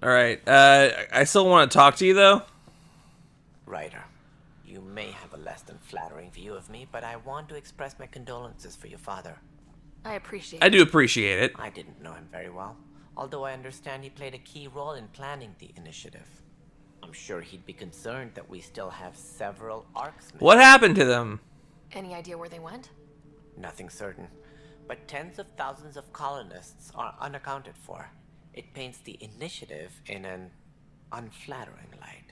Alright, I still want to talk to you, though. Ryder, you may have a less than flattering view of me, but I want to express my condolences for your father. I appreciate I it. do appreciate it. I didn't know him very well, although I understand he played a key role in planning the initiative. I'm sure he'd be concerned that we still have several arcs missing. What happened to them? Any idea where they went? Nothing certain, but tens of thousands of colonists are unaccounted for. It paints the initiative in an unflattering light.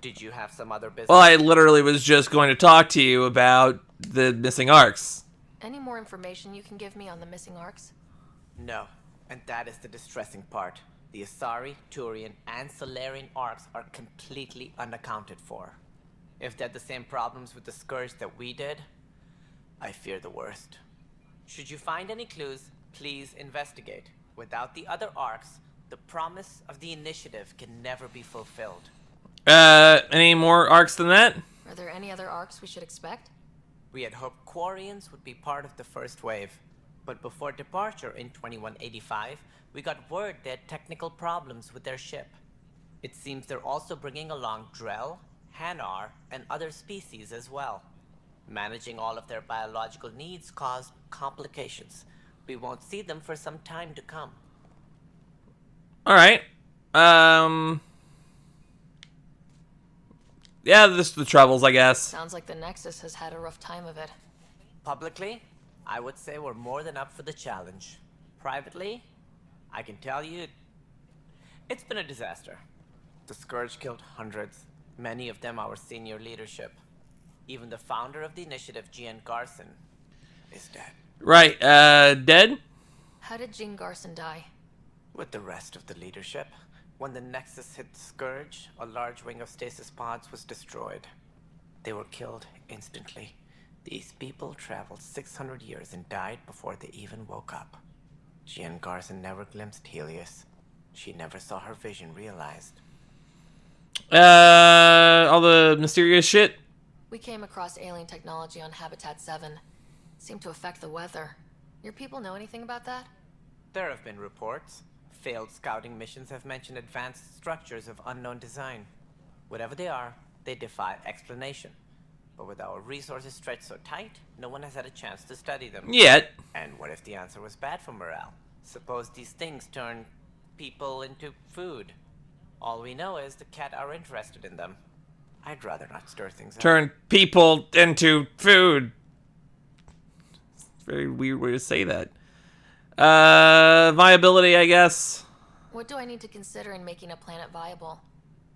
Did you have some other business? Well, I literally was just going to talk to you about the missing arcs. Any more information you can give me on the missing arcs? No, and that is the distressing part. The Asari, Turian, and Solarian arcs are completely unaccounted for. If they had the same problems with the Scourge that we did, I fear the worst. Should you find any clues, please investigate. Without the other arcs, the promise of the initiative can never be fulfilled. Any more arcs than that? Are there any other arcs we should expect? We had hoped Quarians would be part of the first wave, but before departure in 2185, we got word they had technical problems with their ship. It seems they're also bringing along Drell, Hanar, and other species as well. Managing all of their biological needs caused complications. We won't see them for some time to come. Alright. Yeah, this is the troubles, I guess. Sounds like the Nexus has had a rough time of it. Publicly, I would say we're more than up for the challenge. Privately, I can tell you, it's been a disaster. The Scourge killed hundreds, many of them our senior leadership. Even the founder of the initiative, Gian Garson, is dead. Right, dead? How did Jean Garson die? With the rest of the leadership, when the Nexus hit the Scourge, a large wing of stasis pods was destroyed. They were killed instantly. These people traveled 600 years and died before they even woke up. Gian Garson never glimpsed Helios. She never saw her vision realized. All the mysterious shit? We came across alien technology on Habitat 7. Seemed to affect the weather. Your people know anything about that? There have been reports. Failed scouting missions have mentioned advanced structures of unknown design. Whatever they are, they defy explanation. But with our resources stretched so tight, no one has had a chance to study them. Yet. And what if the answer was bad for morale? Suppose these things turn people into food. All we know is the cat are interested in them. I'd rather not stir things up. Turn people into food. It's a very weird way to say that. Viability, I guess. What do I need to consider in making a planet viable?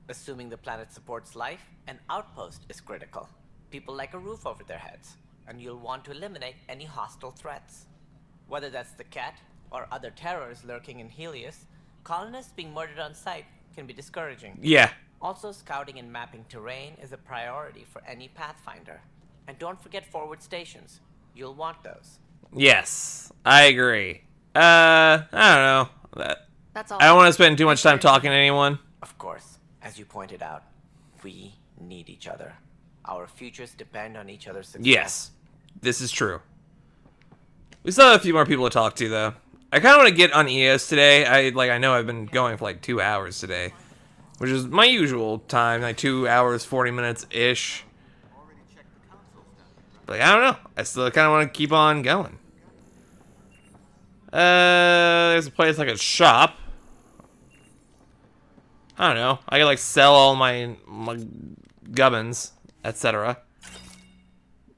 Assuming the planet supports life, an outpost is critical. People like a roof over their heads, and you'll want to eliminate any hostile threats. Whether that's the cat or other terrors lurking in Helios, colonists being murdered on sight can be discouraging. Yeah. Also, scouting and mapping terrain is a priority for any Pathfinder. And don't forget forward stations. You'll want those. Yes, I agree. I don't know. That's all. I don't want to spend too much time talking to anyone. Of course, as you pointed out, we need each other. Our futures depend on each other's success. Yes, this is true. We still have a few more people to talk to, though. I kind of want to get on EOS today. I know I've been going for like 2 hours today, which is my usual time, like 2 hours, 40 minutes-ish. But I don't know. I still kind of want to keep on going. There's a place like a shop. I don't know. I could like sell all my gubbins, etc.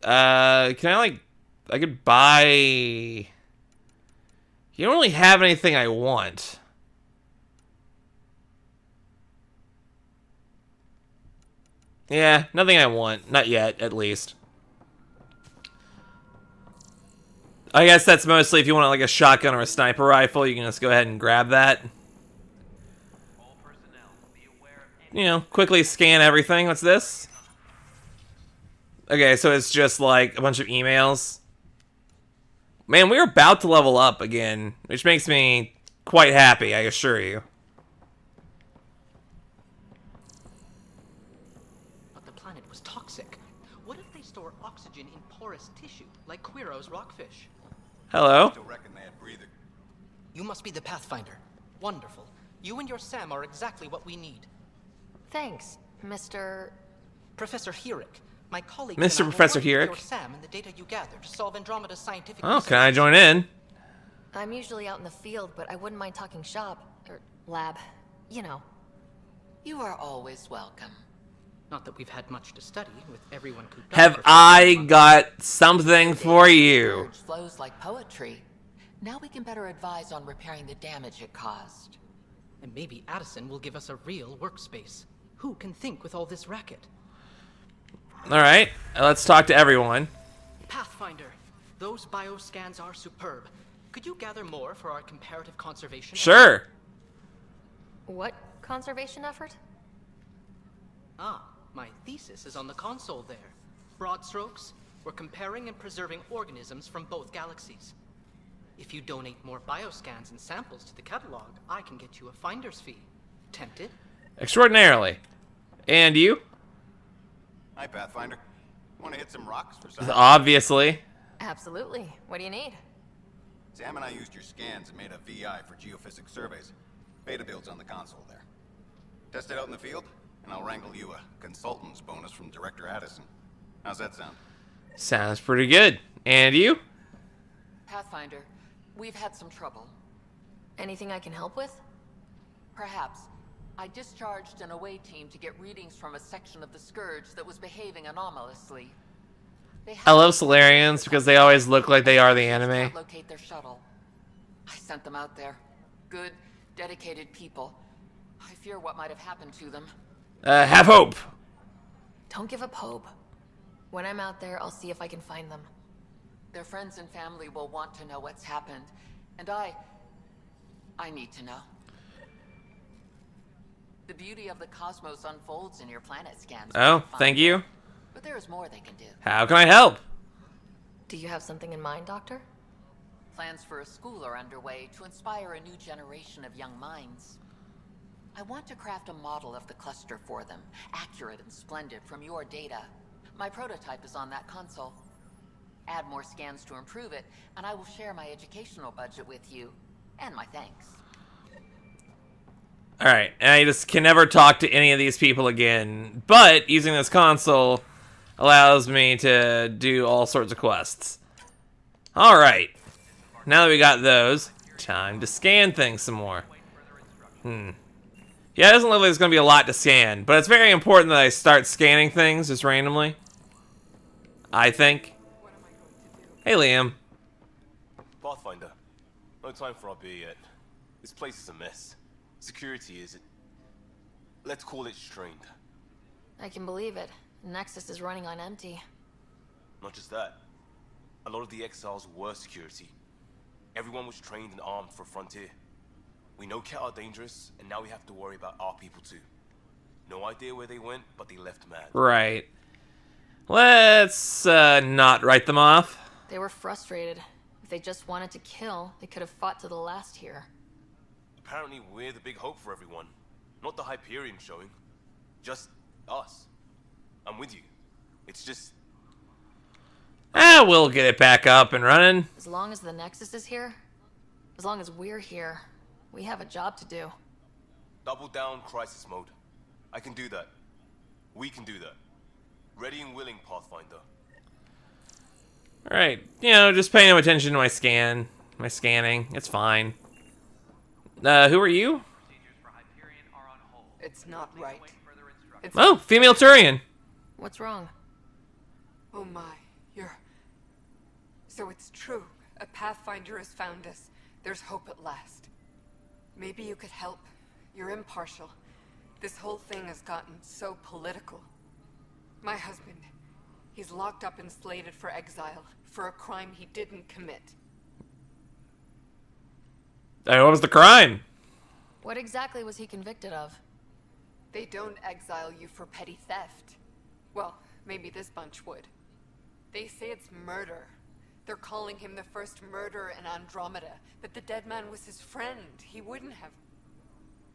Can I like? I could buy. You don't really have anything I want. Yeah, nothing I want. Not yet, at least. I guess that's mostly if you want like a shotgun or a sniper rifle, you can just go ahead and grab that. You know, quickly scan everything. What's this? Okay, so it's just like a bunch of emails. Man, we're about to level up again, which makes me quite happy, I assure you. But the planet was toxic. What if they store oxygen in porous tissue, like Quiro's rockfish? Hello? Still reckon they had breathing. You must be the Pathfinder. Wonderful. You and your Sam are exactly what we need. Thanks, Mr. Professor Herrick, my colleague. Mr. Professor Herrick. Your Sam and the data you gathered to solve Andromeda's scientific. Oh, can I join in? I'm usually out in the field, but I wouldn't mind talking shop. Or lab. You know. You are always welcome. Not that we've had much to study, with everyone cooped up Have for I 15 months. got something for you? Surge flows like poetry. Now we can better advise on repairing the damage it caused. And maybe Addison will give us a real workspace. Who can think with all this racket? Alright, let's talk to everyone. Pathfinder, those bioscans are superb. Could you gather more for our comparative conservation? Sure. What conservation effort? Ah, my thesis is on the console there. Broad strokes, we're comparing and preserving organisms from both galaxies. If you donate more bioscans and samples to the catalog, I can get you a finder's fee. Tempted? Extraordinarily. And you? Hi, Pathfinder. Want to hit some rocks for science? Obviously. Absolutely. What do you need? Sam and I used your scans and made a VI for geophysics surveys. Beta builds on the console there. Test it out in the field, and I'll wrangle you a consultant's bonus from Director Addison. How's that sound? Sounds pretty good. And you? Pathfinder, we've had some trouble. Anything I can help with? Perhaps. I discharged an away team to get readings from a section of the Scourge that was behaving anomalously. I love Solarians because they always look like they are the anime. Can't locate their shuttle. I sent them out there. Good, dedicated people. I fear what might have happened to them. Have hope. Don't give up hope. When I'm out there, I'll see if I can find them. Their friends and family will want to know what's happened. And I need to know. The beauty of the cosmos unfolds in your planet scans. Oh, thank you. But there is more they can do. How can I help? Do you have something in mind, Doctor? Plans for a school are underway to inspire a new generation of young minds. I want to craft a model of the cluster for them, accurate and splendid from your data. My prototype is on that console. Add more scans to improve it, and I will share my educational budget with you, and my thanks. Alright, and I just can never talk to any of these people again. But using this console allows me to do all sorts of quests. Alright. Now that we got those, time to scan things some more. Yeah, it doesn't look like there's going to be a lot to scan, but it's very important that I start scanning things just randomly. I think. Hey, Liam. Pathfinder, no time for our beer yet. This place is a mess. Security is, let's call it strained. I can believe it. Nexus is running on empty. Not just that. A lot of the exiles were security. Everyone was trained and armed for Frontier. We know Ket are dangerous, and now we have to worry about our people too. No idea where they went, but they left mad. Right. Let's not write them off. They were frustrated. If they just wanted to kill, they could have fought to the last here. Apparently we're the big hope for everyone. Not the Hyperion showing. Just us. I'm with you. It's just... We'll get it back up and running. As long as the Nexus is here, as long as we're here, we have a job to do. Double down crisis mode. I can do that. We can do that. Ready and willing, Pathfinder. Alright, you know, just paying attention to my scanning. It's fine. Who are you? It's not right. It's Oh, female Turian. What's wrong? Oh my, you're... So it's true. A Pathfinder has found us. There's hope at last. Maybe you could help. You're impartial. This whole thing has gotten so political. My husband, he's locked up and slated for exile for a crime he didn't commit. What was the crime? What exactly was he convicted of? They don't exile you for petty theft. Well, maybe this bunch would. They say it's murder. They're calling him the first murderer in Andromeda, but the dead man was his friend. He wouldn't have...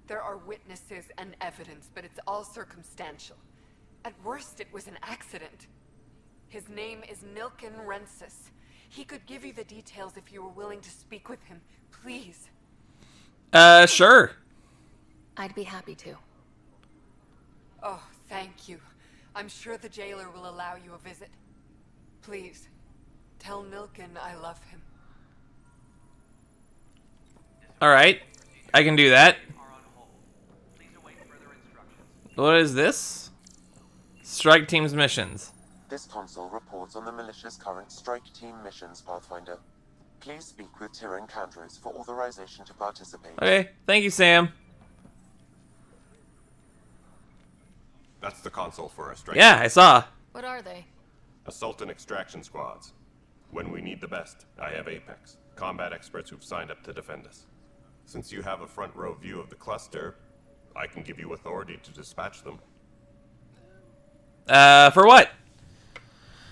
There are witnesses and evidence, but it's all circumstantial. At worst, it was an accident. His name is Nilken Rensis. He could give you the details if you were willing to speak with him. Please. Sure. I'd be happy to. Oh, thank you. I'm sure the jailer will allow you a visit. Please, tell Milken I love him. Alright. I can do that. What is this? Strike team's missions. This console reports on the militia's current strike team missions, Pathfinder. Please speak with Tyrion Candros for authorization to participate. Okay, thank you, Sam. That's the console for our strike. Yeah, I saw. What are they? Assault and extraction squads. When we need the best, I have Apex, combat experts who've signed up to defend us. Since you have a front row view of the cluster, I can give you authority to dispatch them. For what?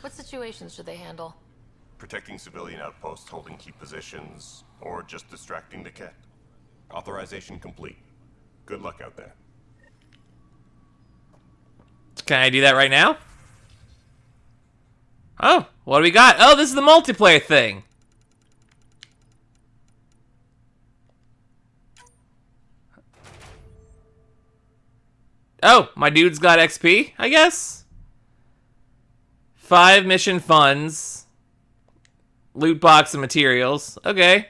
What situations should they handle? Protecting civilian outposts holding key positions, or just distracting the Ket. Authorization complete. Good luck out there. Can I do that right now? Oh, what do we got? Oh, this is the multiplayer thing. Oh, my dude's got XP, I guess? 5 mission funds. Loot box and materials. Okay.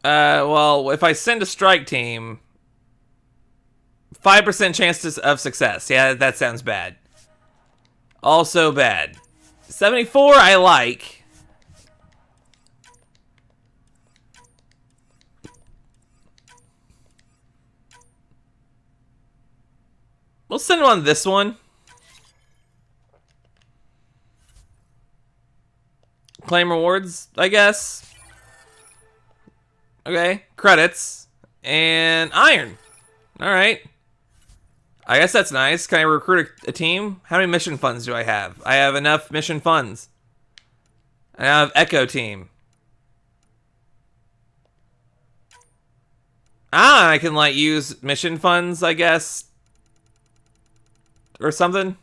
Well, if I send a strike team, 5% chance of success. Yeah, that sounds bad. Also bad. 74 I like. We'll send him on this one. Claim rewards, I guess. Okay, credits. And iron. Alright. I guess that's nice. Can I recruit a team? How many mission funds do I have? I have enough mission funds. I now have Echo Team. Ah, I can, like, use mission funds, I guess. Or something.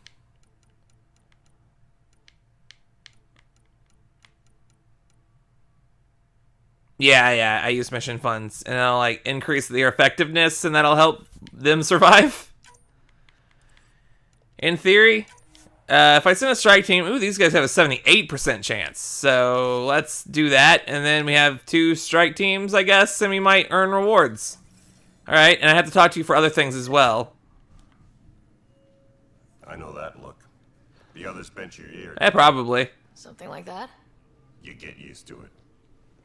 Yeah, I use mission funds. And I'll, like, increase their effectiveness, and that'll help them survive. In theory. If I send a strike team... Ooh, these guys have a 78% chance. So, let's do that. And then we have 2 strike teams, I guess, and we might earn rewards. Alright, and I have to talk to you for other things as well. I know that look. The others bent your ear. Probably. Something like that? You get used to it.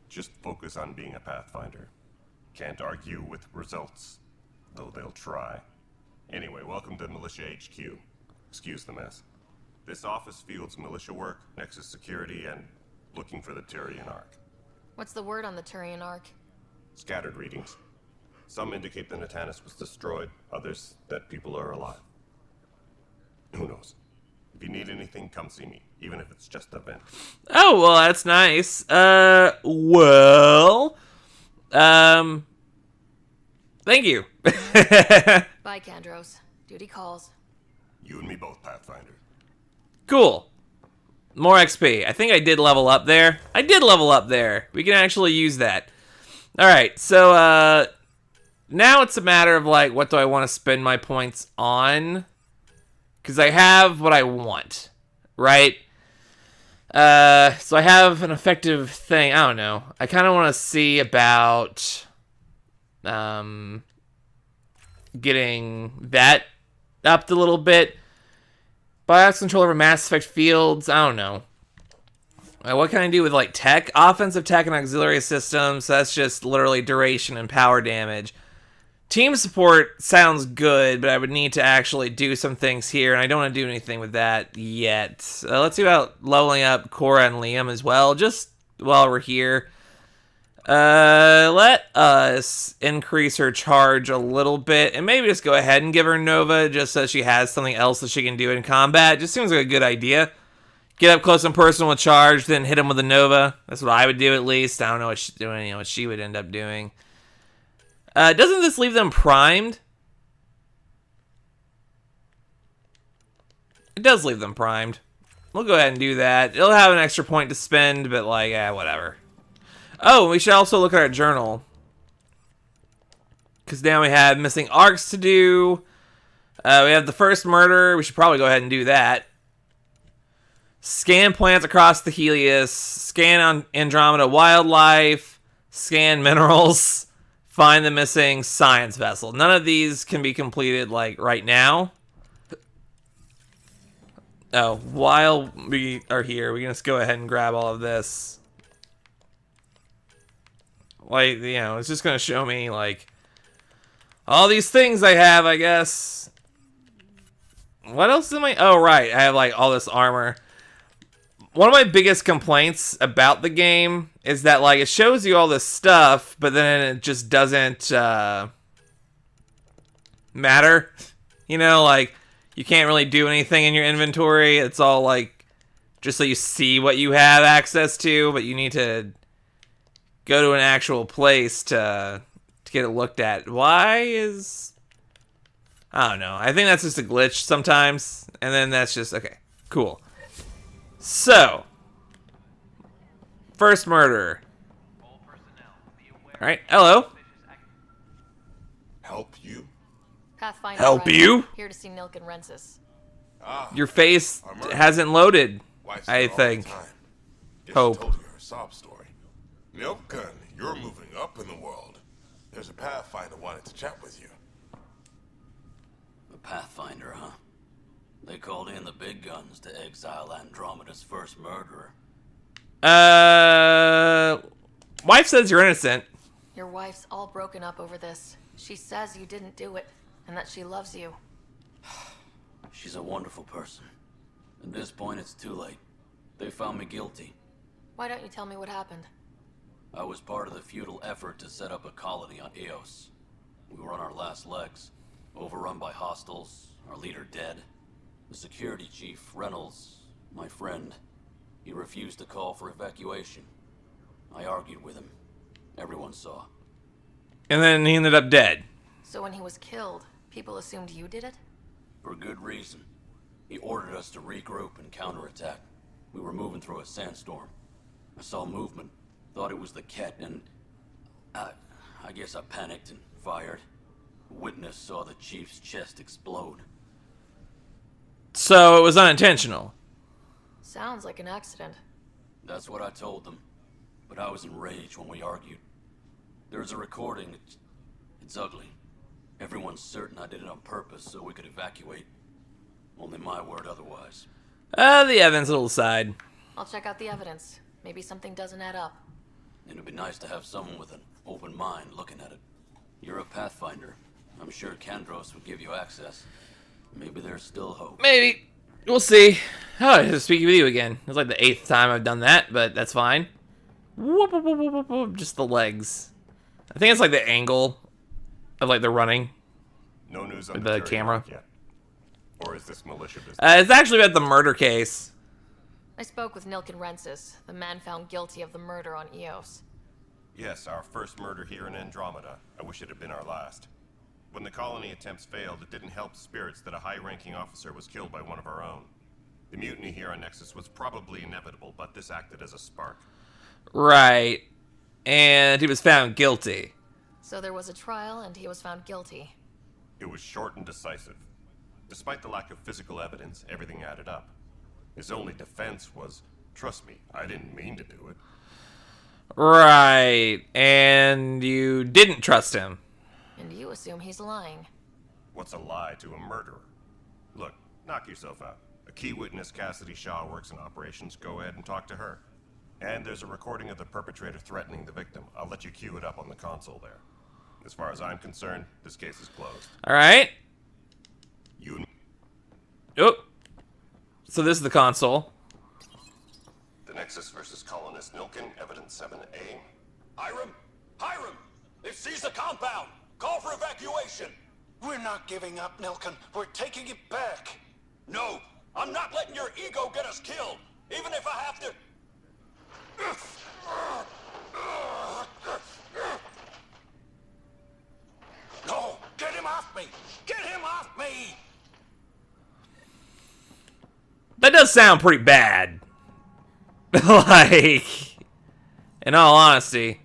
Just focus on being a Pathfinder. Can't argue with results, though they'll try. Anyway, welcome to Militia HQ. Excuse the mess. This office fields militia work, Nexus security, and looking for the Tyrion Ark. What's the word on the Turian Ark? Scattered readings. Some indicate the Natanus was destroyed, others that people are alive. Who knows? If you need anything, come see me, even if it's just a vent. Oh, well, that's nice. Thank you. Bye, Candros. Duty calls. You and me both, Pathfinder. Cool. More XP. I think I did level up there. I did level up there. We can actually use that. Alright, so, now it's a matter of, like, what do I want to spend my points on? Because I have what I want, right? So I have an effective thing. I don't know. I kind of want to see about getting that upped a little bit. Biox control over Mass Effect fields. I don't know. What can I do with, like, tech? Offensive tech and auxiliary systems. So that's just literally duration and power damage. Team support sounds good, but I would need to actually do some things here, and I don't want to do anything with that yet. Let's see about leveling up Cora and Liam as well, just while we're here. Let us increase her charge a little bit, and maybe just go ahead and give her Nova, just so she has something else that she can do in combat. Just seems like a good idea. Get up close and personal with charge, then hit him with a Nova. That's what I would do, at least. I don't know what she's doing, what she would end up doing. Doesn't this leave them primed? It does leave them primed. We'll go ahead and do that. It'll have an extra point to spend, but, like, whatever. Oh, we should also look at our journal. Because now we have missing arcs to do. We have the first murder. We should probably go ahead and do that. Scan plants across the Helios. Scan on Andromeda wildlife. Scan minerals. Find the missing science vessel. None of these can be completed, like, right now. Oh, while we are here, we can just go ahead and grab all of this. Like, you know, it's just going to show me, like, all these things I have, I guess. What else am I... Oh, right. I have, like, all this armor. One of my biggest complaints about the game is that, like, it shows you all this stuff, but then it just doesn't matter. You know, like, you can't really do anything in your inventory. It's all, like, just so you see what you have access to, but you need to go to an actual place to get it looked at. Why is... I don't know. I think that's just a glitch sometimes, and then that's just... Okay, cool. So, first murder. Alright, hello. Help you? Pathfinder. Help arrived. you? Here to see Nilk and Rensis. Your face hasn't loaded, Wife's I there all the think. time. Guess Hope. she told you her sob story. Milken, you're moving up in the world. There's a Pathfinder wanted to chat with you. The Pathfinder, huh? They called in the big guns to exile Andromeda's first murderer. Wife says you're innocent. Your wife's all broken up over this. She says you didn't do it, and that she loves you. She's a wonderful person. At this point, it's too late. They found me guilty. Why don't you tell me what happened? I was part of the futile effort to set up a colony on Eos. We were on our last legs, overrun by hostiles, our leader dead. The security chief, Reynolds, my friend, he refused to call for evacuation. I argued with him. Everyone saw. And then he ended up dead. So when he was killed, people assumed you did it? For good reason. He ordered us to regroup and counterattack. We were moving through a sandstorm. I saw movement, thought it was the Ket, and I guess I panicked and fired. A witness saw the chief's chest explode. So it was unintentional. Sounds like an accident. That's what I told them. But I was enraged when we argued. There's a recording. It's ugly. Everyone's certain I did it on purpose so we could evacuate. Only my word otherwise. The evidence will decide. I'll check out the evidence. Maybe something doesn't add up. It'd be nice to have someone with an open mind looking at it. You're a Pathfinder. I'm sure Kandros would give you access. Maybe there's still hope. Maybe. We'll see. Oh, speaking with you again. It's like the 8th time I've done that, but that's fine. Whoop, whoop, whoop, whoop, whoop. Just the legs. I think it's like the angle of like the running. No news on The camera. yet. Or is this militia business? It's actually about the murder case. I spoke with Nilk and Rensis, the man found guilty of the murder on Eos. Yes, our first murder here in Andromeda. I wish it had been our last. When the colony attempts failed, it didn't help spirits that a high-ranking officer was killed by one of our own. The mutiny here on Nexus was probably inevitable, but this acted as a spark. Right. And he was found guilty. So there was a trial, and he was found guilty. It was short and decisive. Despite the lack of physical evidence, everything added up. His only defense was, trust me, I didn't mean to do it. Right. And you didn't trust him. And you assume he's lying. What's a lie to a murderer? Look, knock yourself out. A key witness, Cassidy Shaw, works in operations. Go ahead and talk to her. And there's a recording of the perpetrator threatening the victim. I'll let you cue it up on the console there. As far as I'm concerned, this case is closed. All right. You... Oh. So this is the console. The Nexus versus Colonist Nilken, Evidence 7A. Hiram! Hiram! They've seized the compound! Call for evacuation! We're not giving up, Nilken. We're taking it back. No! I'm not letting your ego get us killed! Even if I have to... No! Get him off me! Get him off me! That does sound pretty bad. Like, In all honesty,